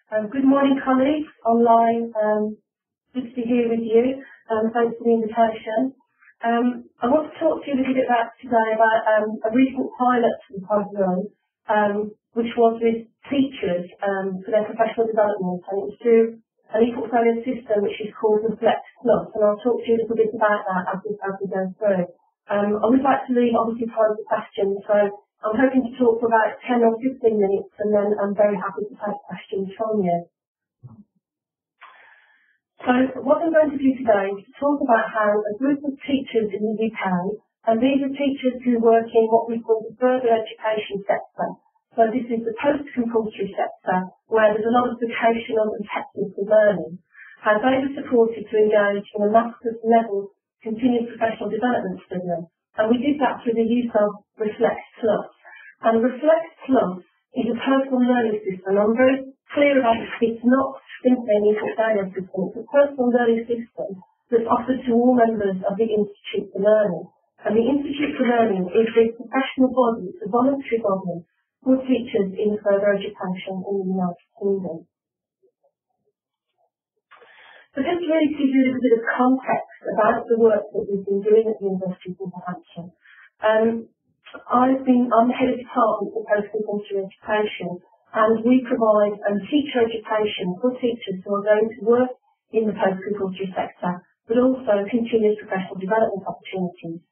Good morning, colleagues online. Good to be here with you. Thanks for the invitation. I want to talk to you a little bit today about a recent pilot I've run, which was with teachers for their professional development, and it's through an eportfolio system which is called REfLECT Plus, and I'll talk to you a little bit about that as we go through. I would like to leave obviously time for questions, so I'm hoping to talk for about 10 or 15 minutes, and then I'm very happy to take questions from you. So what I'm going to do today is to talk about how a group of teachers in the UK, and these are teachers who work in what we call the further education sector. So this is the post-compulsory sector, where there's a lot of vocational and technical learning. How they were supported to engage in a master's level continuous professional development study. And we did that through the use of REfLECT Plus. And REfLECT Plus is a personal learning system. I'm very clear about it. It's not simply an eportfolio system. It's a personal learning system that's offered to all members of the Institute for Learning. And the Institute for Learning is a professional body, it's a voluntary body for teachers in further education in the United Kingdom. So just really to give you a little bit of context about the work that we've been doing at the University of Wolverhampton. I'm the head of department for post-compulsory education, and we provide teacher education for teachers who are going to work in the post-compulsory sector, but also continuous professional development opportunities.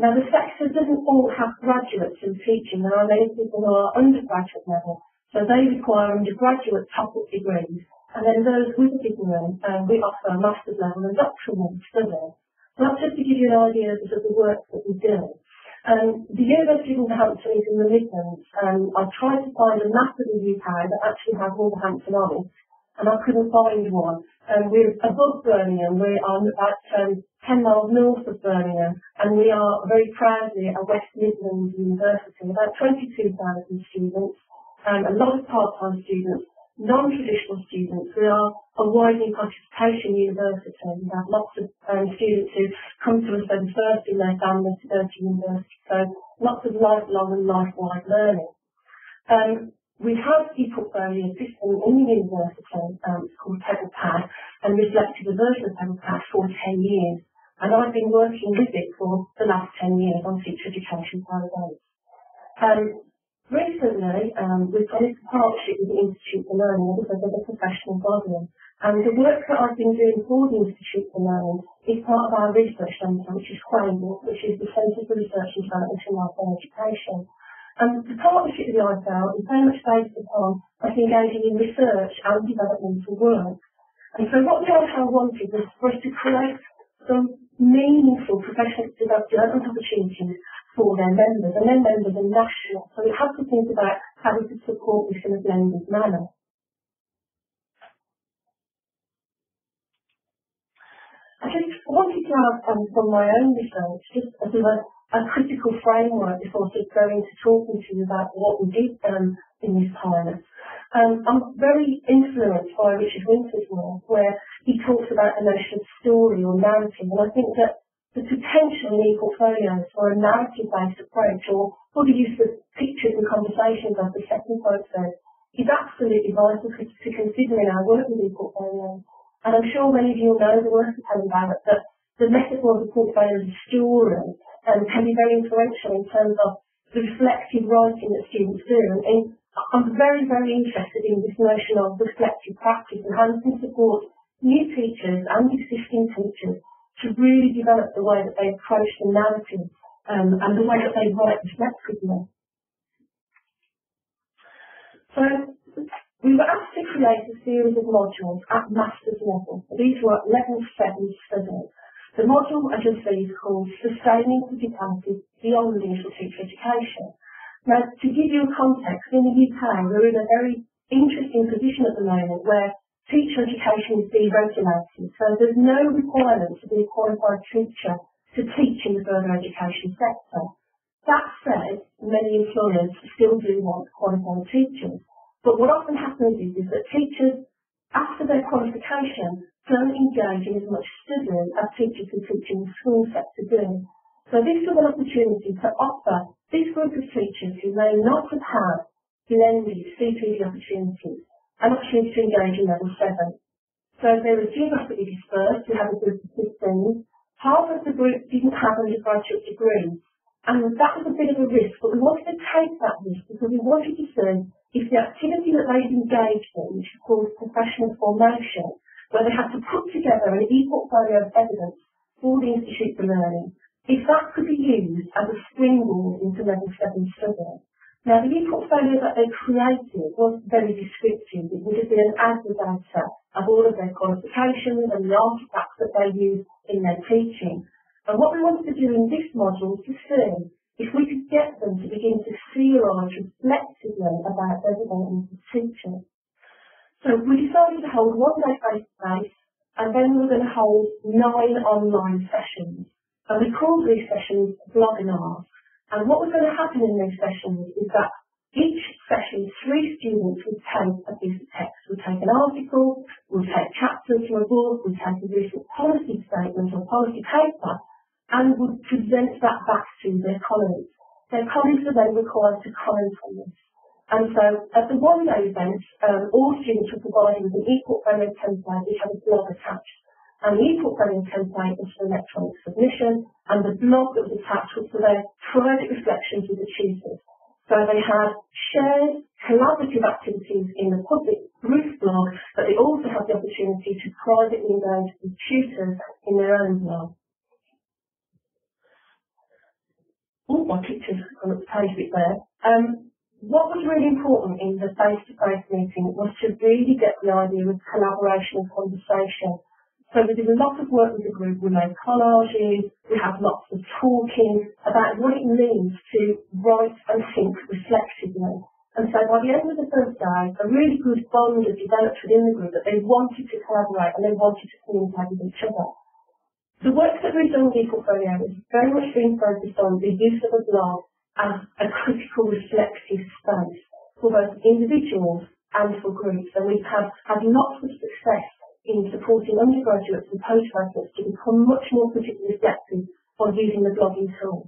Now, the sector doesn't all have graduates in teaching. There are many people who are undergraduate level, so they require undergraduate topic degrees. And then those with a degree, we offer a master's level and doctoral study. So that's just to give you an idea of the work that we do. The University of Wolverhampton is in the Midlands. I've tried to find a map of the UK that actually has Wolverhampton on it, and I couldn't find one. We're above Birmingham. We are about 10 miles north of Birmingham, and we are very proudly a West Midlands university, about 22,000 students, a lot of part-time students, non-traditional students. We are a widening participation university. We have lots of students who come to us then first in their family to go to university. So lots of lifelong and life-wide learning. We have eportfolio system in the university. It's called TablePad, and REfLECT is a version of TablePad for 10 years. And I've been working with it for the last 10 years on teacher education programs. Recently, we've got into partnership with the Institute for Learning as a professional body. And the work that I've been doing for the Institute for Learning is part of our research centre, which is CRANE, which is the Centre for Research and Development in Lifelong Education. And the partnership with the IFL is very much based upon us engaging in research and developmental work. And so what the IFL wanted was for us to create some meaningful professional development opportunities for their members, and their members are national, so we have to think about how we could support this in a blended manner. I just wanted to have from my own research, just as a critical framework before going to talking to you about what we did in this pilot. I'm very influenced by Richard Winter's work, where he talks about the notion of story or narrative, and I think that the potential in eportfolios for a narrative-based approach, or for the use of pictures and conversations, as the second quote says, is absolutely vital to consider in our work with eportfolios. And I'm sure many of you know the work of Helen Barrett, that the metaphor of the portfolio as a story can be very influential in terms of the reflective writing that students do. And I'm very, very interested in this notion of reflective practice and how we can support new teachers and existing teachers to really develop the way that they approach the narrative and the way that they write reflectively. So we were asked to create a series of modules at master's level. These were level 7 studies. The module, as you'll see, is called Sustaining Physicality Beyond Initial Teacher Education. Now, to give you a context, in the UK, we're in a very interesting position at the moment where teacher education is deregulated, so there's no requirement to be a qualified teacher to teach in the further education sector. That said, many employers still do want qualified teachers. But what often happens is that teachers, after their qualification, don't engage in as much study as teachers who teach in the school sector do. So this was an opportunity to offer this group of teachers who may not have had blended CPD opportunities an opportunity to engage in level 7. So they were geographically dispersed. We had a group of 15. Half of the group didn't have undergraduate degrees, and that was a bit of a risk, but we wanted to take that risk because we wanted to see if the activity that they'd engaged in, which is called professional formation, where they had to put together an e-portfolio of evidence for the Institute for Learning, if that could be used as a springboard into level 7 study. Now, the e-portfolio that they created was very descriptive. It would have been an aggregator of all of their qualifications and the artifacts that they use in their teaching. And what we wanted to do in this module was to see if we could get them to begin to theorise reflectively about their development as teachers. So we decided to hold one day face-to-face, and then we were going to hold 9 online sessions. And we called these sessions webinars. And what was going to happen in these sessions is that each session, 3 students would take a piece of text. We'd take an article, we'd take chapters from a book, we'd take a recent policy statement or policy paper, and would present that back to their colleagues. Their colleagues are then required to comment on this. And so at the one-day event, all students were provided with an e-portfolio template which had a blog attached. And the e-portfolio template was for electronic submission, and the blog that was attached was for their private reflections with the tutors. So they had shared collaborative activities in the public group blog, but they also had the opportunity to privately engage with tutors in their own blog. Oh, my picture's on the page bit there. What was really important in the face-to-face meeting was to really get the idea of collaboration and conversation. So we did a lot of work with the group. We made collages, we had lots of talking about what it means to write and think reflectively. And so by the end of the first day, a really good bond had developed within the group that they wanted to collaborate and they wanted to communicate with each other. The work that we've done with ePortfolio has very much been focused on the use of a blog as a critical reflective space for both individuals and for groups. And we've had lots of success in supporting undergraduates and postgraduates to become much more critically reflective on using the blogging tool.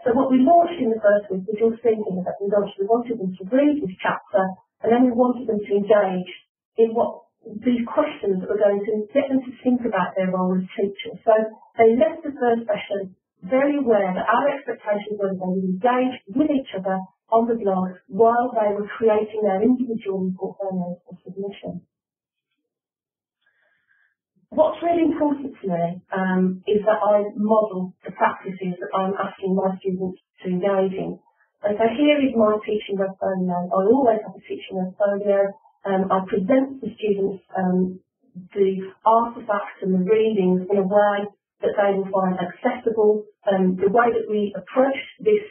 So what we launched in the first week, which you'll see here, that we wanted them to read this chapter, and then we wanted them to engage in what these questions that were going to get them to think about their role as teachers. So they left the first session very aware that our expectations were that they would engage with each other on the blog while they were creating their individual portfolios for submission. What's really important to me is that I model the practices that I'm asking my students to engage in. And so here is my teaching portfolio. I always have a teaching portfolio. I present to students the artefacts and the readings in a way that they will find accessible. The way that we approached this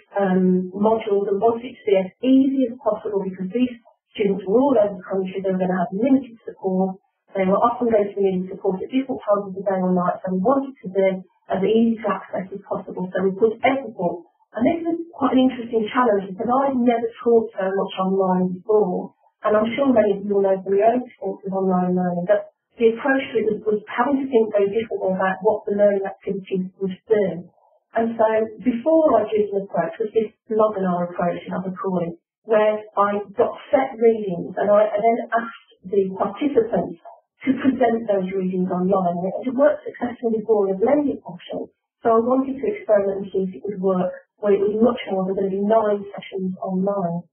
module, and wanted it to be as easy as possible because these students were all over the country. They were going to have limited support. They were often going to be needing support at different times of the day or night, so we wanted to be as easy to access as possible. So we put everything. And this is quite an interesting challenge because I've never taught so much online before. And I'm sure many of you will know from your own experience with online learning that the approach to it was having to think very differently about what the learning activities would do. And so before I used an approach was this webinar approach, as I call it, where I got set readings and I then asked the participants to present those readings online. And it worked successfully before in a blended fashion. So I wanted to experiment and see if it would work where it was much more than going to be 9 sessions online.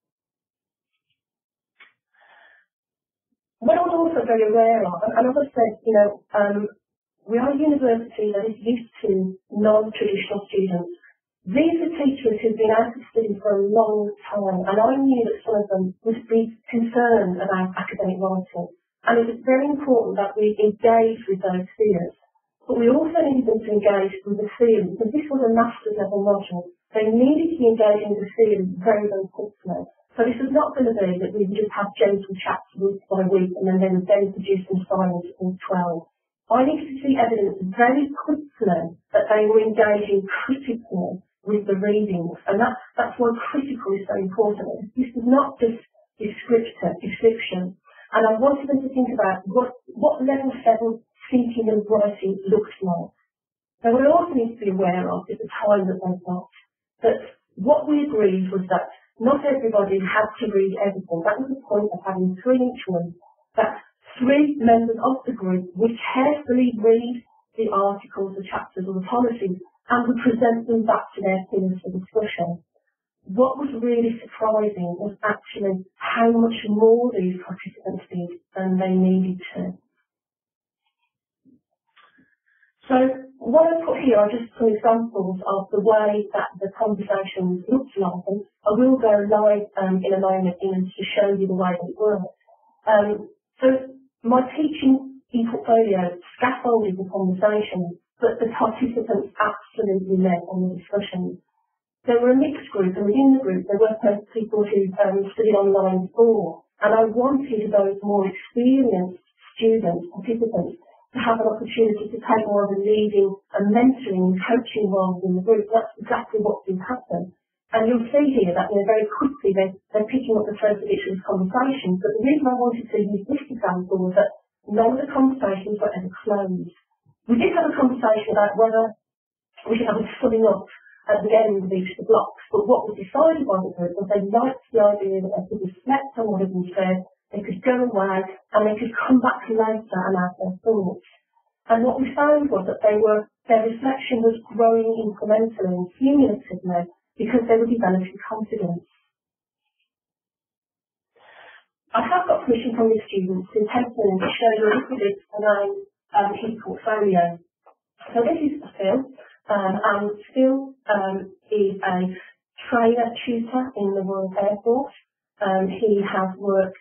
What I was also very aware of, and as I said, we are a university that is used to non-traditional students. These are teachers who've been out of study for a long time, and I knew that some of them would be concerned about academic writing. And it was very important that we engage with those fears. But we also needed them to engage with the theory, because this was a master's level module. They needed to be engaging with the theory very, very quickly. So this was not going to be that we would just have gentle chats week by week and then they would then produce some science in 12. I needed to see evidence very quickly that they were engaging critically with the readings. And that's why critical is so important. This is not just description. And I wanted them to think about what level 7 thinking and writing looked like. Now what I also need to be aware of is the time that they've got. That what we agreed was that not everybody had to read everything. That was the point of having 3 in each room. That 3 members of the group would carefully read the articles, the chapters, or the policies, and would present them back to their peers for discussion. What was really surprising was actually how much more these participants did than they needed to. So what I put here are just some examples of the way that the conversations looked like. And I will go live in a moment to show you the way that it works. So my teaching eportfolio scaffolded the conversation, but the participants absolutely led on the discussions. There were a mixed group, and within the group there were people who studied online before, and I wanted those more experienced students, participants, to have an opportunity to take more of a leading and mentoring and coaching role in the group. That's exactly what did happen. And you'll see here that very quickly they're picking up the threads of each of these conversations, but the reason I wanted to use this example was that none of the conversations were ever closed. We did have a conversation about whether we should have a filling up at the end of each of the blocks, but what was decided by the group was they liked the idea that they could reflect on what had been said, they could go away, and they could come back later and add their thoughts. And what we found was that their reflection was growing incrementally and cumulatively because they were developing confidence. I have got permission from the students to take them to show you a little bit around his portfolio. So this is Phil. And Phil is a trainer tutor in the Royal Air Force. He has worked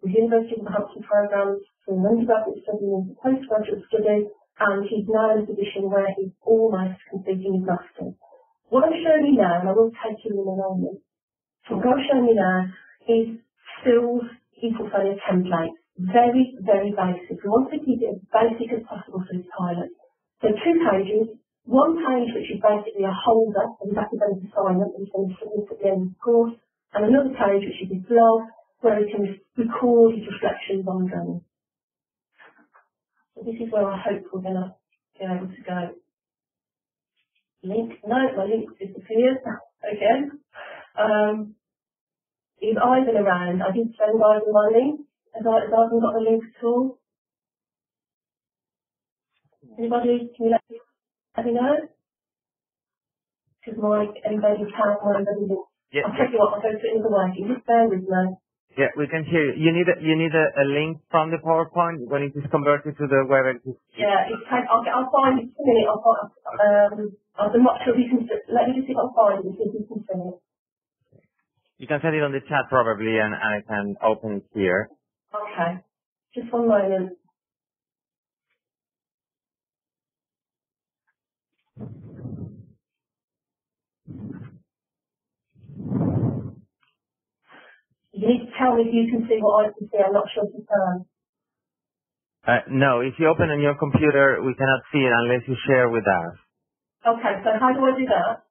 with University of Southampton programs for an undergraduate study and postgraduate study, and he's now in a position where he's almost completing his master's. What I'm showing you now, and I will take you in a moment, what I'm showing you now is Phil's eportfolio template. Very, very basic. We want to keep it as basic as possible for this pilot. So 2 pages. 1 page which is basically a holder of his academic assignment that he's going to submit at the end of the course, and another page which is his blog where he can record his reflections on the journey. So this is where I hope we're going to be able to go. Link? No, my link disappeared again. Is Ivan around? I did send Ivan my link. Has Ivan got the link at all? Anybody? Can you let me know? Because my embedded PowerPoint embedded link. Yeah. I'll tell you what, I'll go to it in the way. You just bear with me. Yeah, we can hear you. You need a link from the PowerPoint when it is converted to the web. Yeah, I'll find it in a minute. I'm not sure if you can. Let me just see if I can find it. See if you can see it. You can send it on the chat probably, and I can open it here. Okay, just 1 moment. You need to tell me if you can see what I can see. I'm not sure if you can. No, if you open on your computer, we cannot see it unless you share with us. Okay, so how do I do that?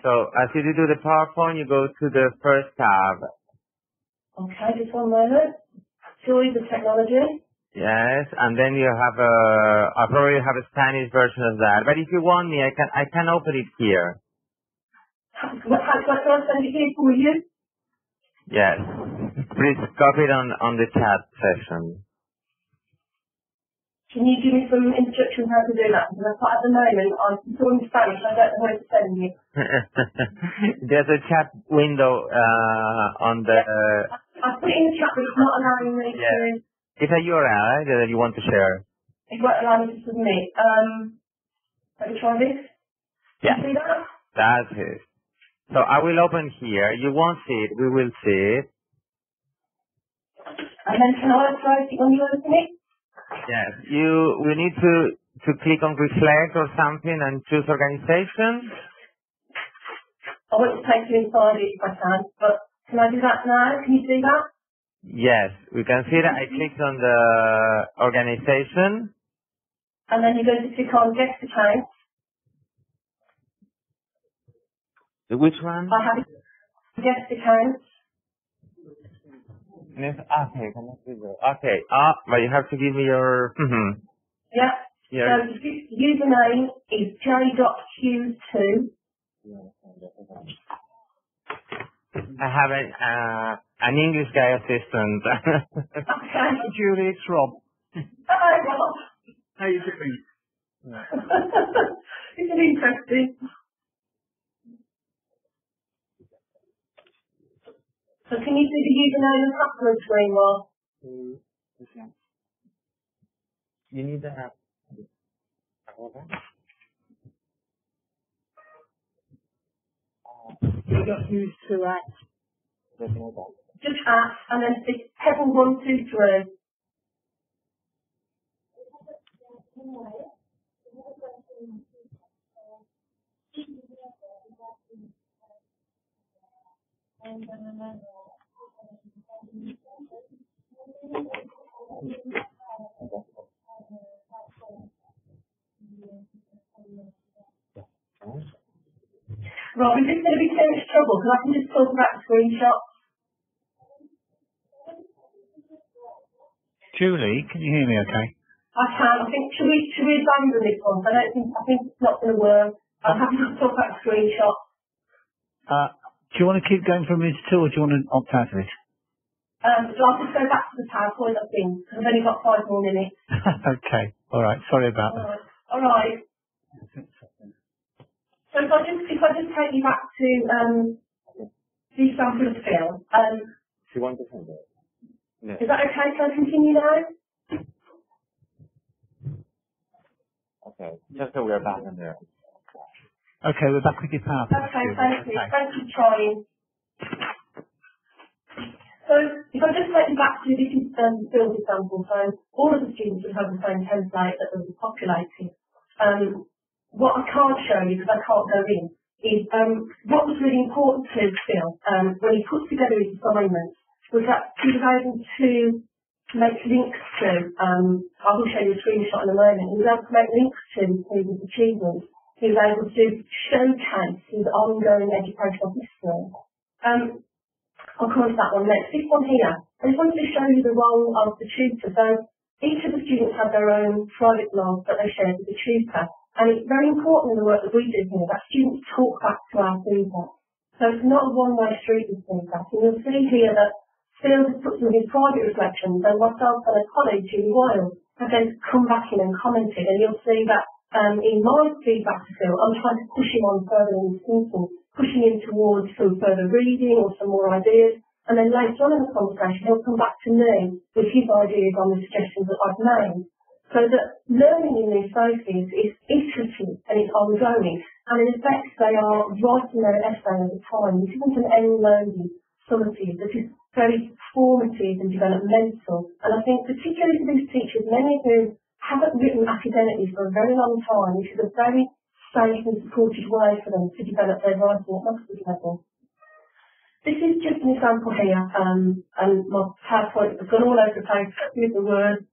So as you do the PowerPoint, you go to the first tab. Okay, just 1 moment. Joy the technology. Yes, and then you have I probably have a Spanish version of that. But if you want me, I can open it here. How can I send it here for you? Yes. Please copy it on the chat session. Can you give me some instructions how to do that? Because at the moment, I'm still in Spanish, I don't know where to send you. There's a chat window on the... I put it in the chat, but it's not allowing me to... It's a URL that you want to share. It won't allow me to submit. Let me try this. Yeah. Can you see that? That's it. So I will open here. You won't see it. We will see it. And then can I close it when you open it? Yes. We need to click on reflect or something and choose organization. I want to take you inside it if I can, but can I do that now? Can you see that? Yes, we can see that I clicked on the organization. And then you're going to click on guest account. Which one? I have a guest account. Yes, okay, okay. But you have to give me your... Yeah. So the username is j.hughes2. I have an English guy assistant. Okay. Julie, it's Rob. Hello, Rob. How you doing? Isn't it interesting? So can you see the username and password screen, Rob? You need to have. You got Hughes to act. Just at, and then it's Pebble 1, 2, 3. Rob, is this going to be too much trouble? Because I can just talk about the screenshot. Julie, can you hear me okay? I can. I think, should we abandon this one? I think it's not going to work. I'm happy to talk about the screenshot. Do you want to keep going for a minute or two, or do you want to opt out of it? So I'll just go back to the PowerPoint, I think, because I've only got 5 more minutes. Okay, alright, sorry about that. Alright. So if I just take you back to the example of Phil. She wants to send it. No. Is that okay? Can I continue now? Okay, just so we're back in there. Okay, we're back with your PowerPoint. Okay, thank you. Thank you for trying. So if I just take you back to this Phil's example, so all of the students would have the same template that was populated. What I can't show you, because I can't go in, is what was really important to Phil when he put together his assignments was that he was able to make links to, I will show you a screenshot in a moment, he was able to make links to his previous achievements. He was able to showcase his ongoing educational history. I'll come on to that one next. This one here, I just wanted to show you the role of the tutor. So each of the students have their own private blog that they share with the tutor. And it's very important in the work that we do here that students talk back to our feedback. So it's not a one-way street with feedback. And you'll see here that Phil has put some of his private reflections, and myself and a colleague, Julie Weil, have then come back in and commented. And you'll see that in my feedback to Phil, I'm trying to push him on further in his thinking, pushing him towards some further reading or some more ideas. And then later on in the conversation, he'll come back to me with his ideas on the suggestions that I've made. So that learning in these phases is iterative and it's ongoing. And in effect, they are writing their essay at a time. This isn't an end learning summative. This is very formative and developmental. And I think particularly for these teachers, many who haven't written academically for a very long time, this is a very safe and supported way for them to develop their writing at master's level. This is just an example here, and my PowerPoint has gone all over the place with the words.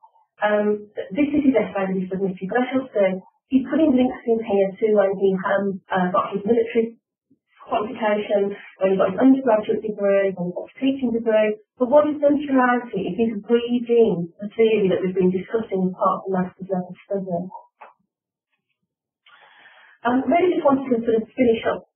This is his essay that he submitted, but as you'll see, he's putting links in here to when he got his military qualification, when he got his undergraduate degree, when he got his teaching degree. But what he's done throughout it is he's weaved in the theory that we've been discussing as part of the master's level study. I really just wanted to sort of finish up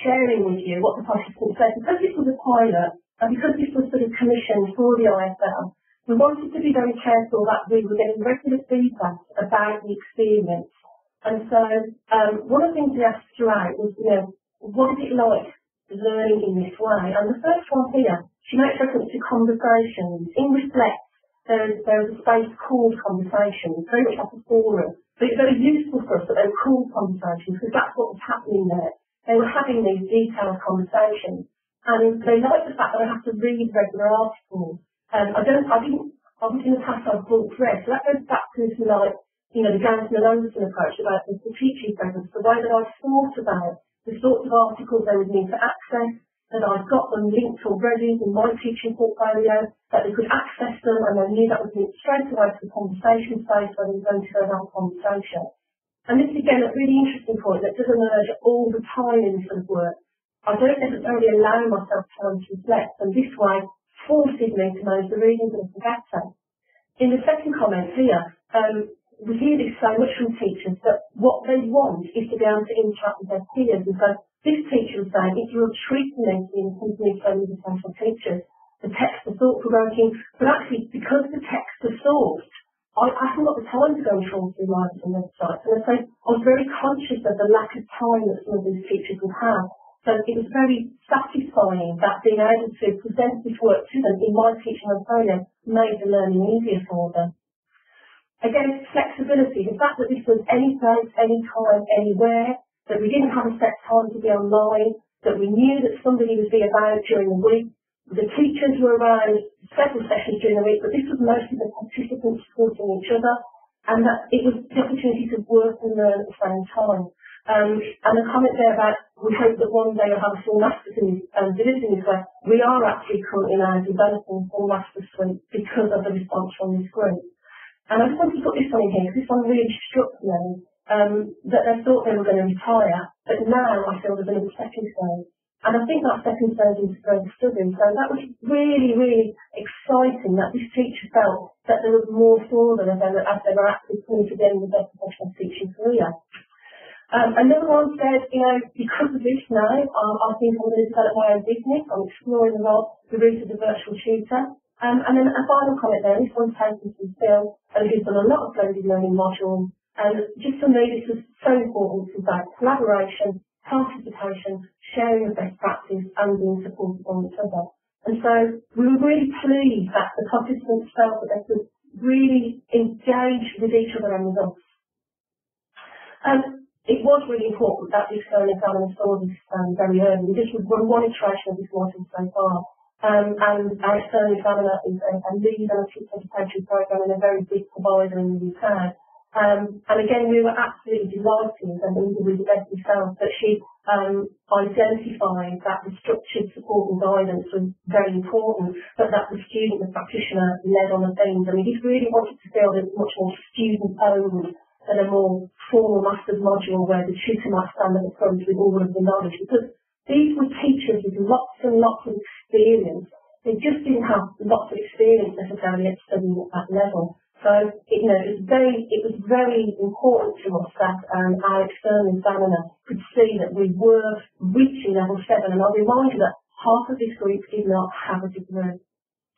sharing with you what the participants said. Because this was a pilot, and because this was sort of commissioned for the IFL, we wanted to be very careful that we were getting regular feedback about the experience. And so one of the things we asked throughout was, what is it like learning in this way? And the first one here, she makes reference to conversations. In REfLECT, there is a space called conversations, very much like a forum. But it's very useful for us that they were called conversations because that's what was happening there. They were having these detailed conversations. And they liked the fact that I have to read regular articles. I was in the past I've brought read, so that goes back to the Johnson and Anderson approach about the teaching presence, the way that I thought about the sorts of articles they would need to access, that I've got them linked already in my teaching portfolio, that they could access them and they knew that was linked straight away to the conversation space where they were going to go down the conversation. And this is again a really interesting point that doesn't emerge all the time in this sort of work. I don't necessarily allow myself time to reflect, and this way forces me to manage the readings a little better. In the second comment here, we hear this so much from teachers that what they want is to be able to interact with their peers. And so this teacher was saying it's a real treat for me to be in a company of so many potential teachers. The texts are thought-provoking, but actually because the texts are sourced, I haven't got the time to go and trawl through libraries and websites. And so I was very conscious of the lack of time that some of these teachers would have. So it was very satisfying that being able to present this work to them in my teaching portfolio made the learning easier for them. Again, flexibility, the fact that this was any place, any time, anywhere, that we didn't have a set time to be online, that we knew that somebody would be about during the week. The teachers were around several sessions during the week, but this was mostly the participants supporting each other, and that it was the opportunity to work and learn at the same time. And the comment there about we hope that one day you'll have a full master's in delivering this way, we are actually currently now developing a full master's suite because of the response from this group. And I just want to put this one in here because this one really struck me, that they thought they were going to retire, but now I feel there's another stepping stone. And I think that stepping stone into further study. So that was really, really exciting that this teacher felt that there was more for them as they were actually coming to the end of their professional teaching career. Another one said, because of this now, I think I'm going to develop my own business. I'm exploring the route of the virtual tutor. And then a final comment there, this one's taken from Phil, and he's done a lot of blended learning modules. And just for me, this was so important. It's about collaboration, participation, sharing of best practice, and being supportive on each other. And so we were really pleased that the participants felt that they could really engage with each other and with us. It was really important that the external examiner saw this very early. This was one iteration of this module so far. And our external examiner is a lead on a teacher education programme and a very big provider in the UK. And again, we were absolutely delighted, and Linda really led herself, that she identified that the structured support and guidance was very important, but that the student and practitioner led on the things. And we just really wanted to feel that it was much more student-owned than a more formal master's module where the tutor might stand at the front with all of the knowledge. Because these were teachers with lots and lots of experience. They just didn't have lots of experience necessarily at studying at that level. So, it was very important to us that our external examiner could see that we were reaching level 7. And I'll remind you that half of this group did not have a degree.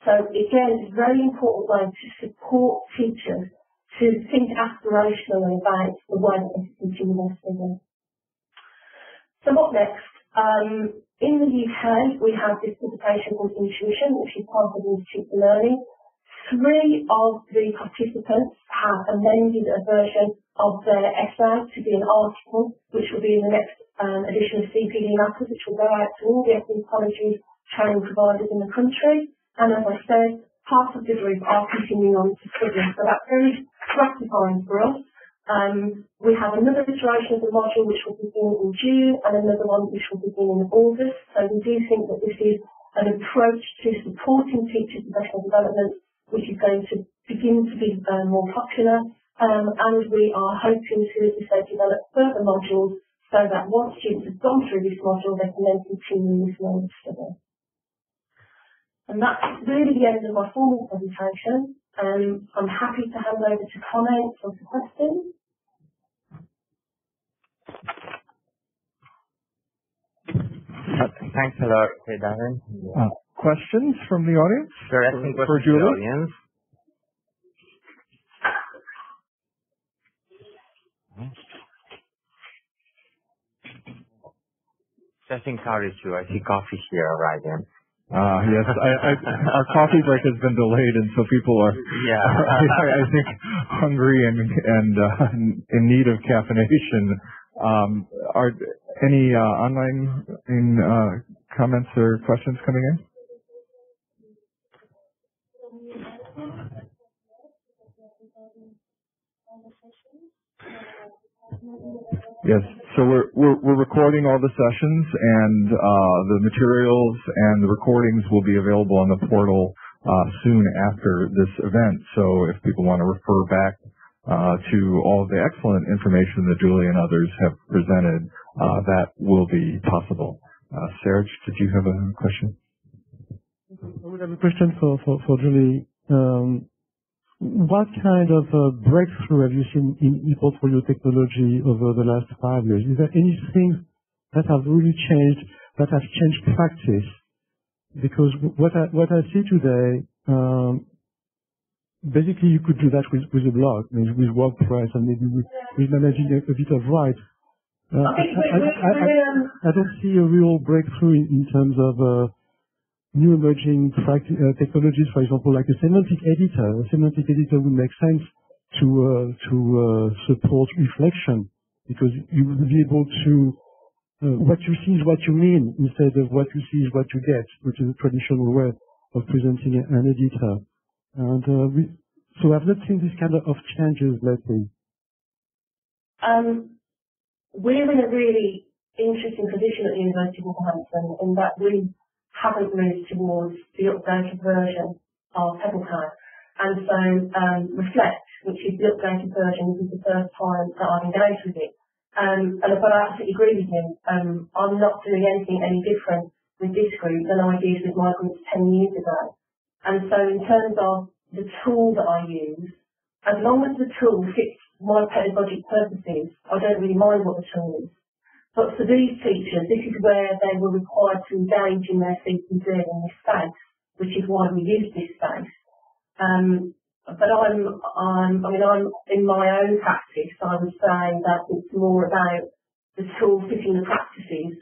So, again, it's a very important way to support teachers to think aspirationally about the way that they can continue their study. So, what next? In the UK, we have this dissertation called Intuition, which is part of the Institute for Learning. 3 of the participants have amended a version of their essay to be an article, which will be in the next edition of CPD Matters, which will go out to all the FE colleges, training providers in the country. And as I said, half of the group are continuing on to study. So that's very gratifying for us. We have another iteration of the module which will begin in June and another one which will begin in August. So we do think that this is an approach to supporting teachers' professional development which is going to begin to be more popular, and we are hoping to, as we say, develop further modules so that once students have gone through this module, they can then continue this line of study. And that's really the end of my formal presentation. I'm happy to hand over to comments or to questions. Thanks a lot, Darren. Questions from the audience? Sure, asking for questions Julie? from the audience. Just encourage you. I see coffee here arriving. Yes, our coffee break has been delayed, and so people are, I think, hungry and in need of caffeination. Are any online comments or questions coming in? Yes, so we're recording all the sessions, and the materials and the recordings will be available on the portal soon after this event. So if people want to refer back to all of the excellent information that Julie and others have presented, that will be possible. Serge, did you have a question? I would have a question for Julie. what kind of breakthrough have you seen in ePortfolio technology over the last 5 years? Is there anything that have really changed, that has changed practice? Because what I see today, basically you could do that with a blog, with WordPress, and maybe with managing a bit of rights. I don't see a real breakthrough in terms of new emerging technologies, for example, like a semantic editor. A semantic editor would make sense to support reflection, because you will be able to what you see is what you mean, instead of what you see is what you get, which is a traditional way of presenting an editor. And so I've not seen this kind of changes lately. We're in a really interesting position at the University of Wolverhampton in that we haven't moved towards the updated version of Pebbletown. And so REfLECT, which is the updated version, this is the first time that I've engaged with it. But I absolutely agree with you. I'm not doing anything any different with this group than I did with my group 10 years ago. And so in terms of the tool that I use, as long as the tool fits my pedagogic purposes, I don't really mind what the tool is. But for these teachers, this is where they were required to engage in their CPD in this space, which is why we use this space. But I'm in my own practice, I would say that it's more about the tool fitting the practices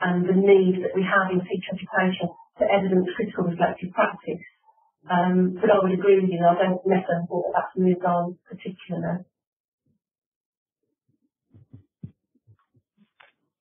and the need that we have in teacher education to evidence critical reflective practice. But I would agree with you, I don't necessarily think that that's moved on particularly.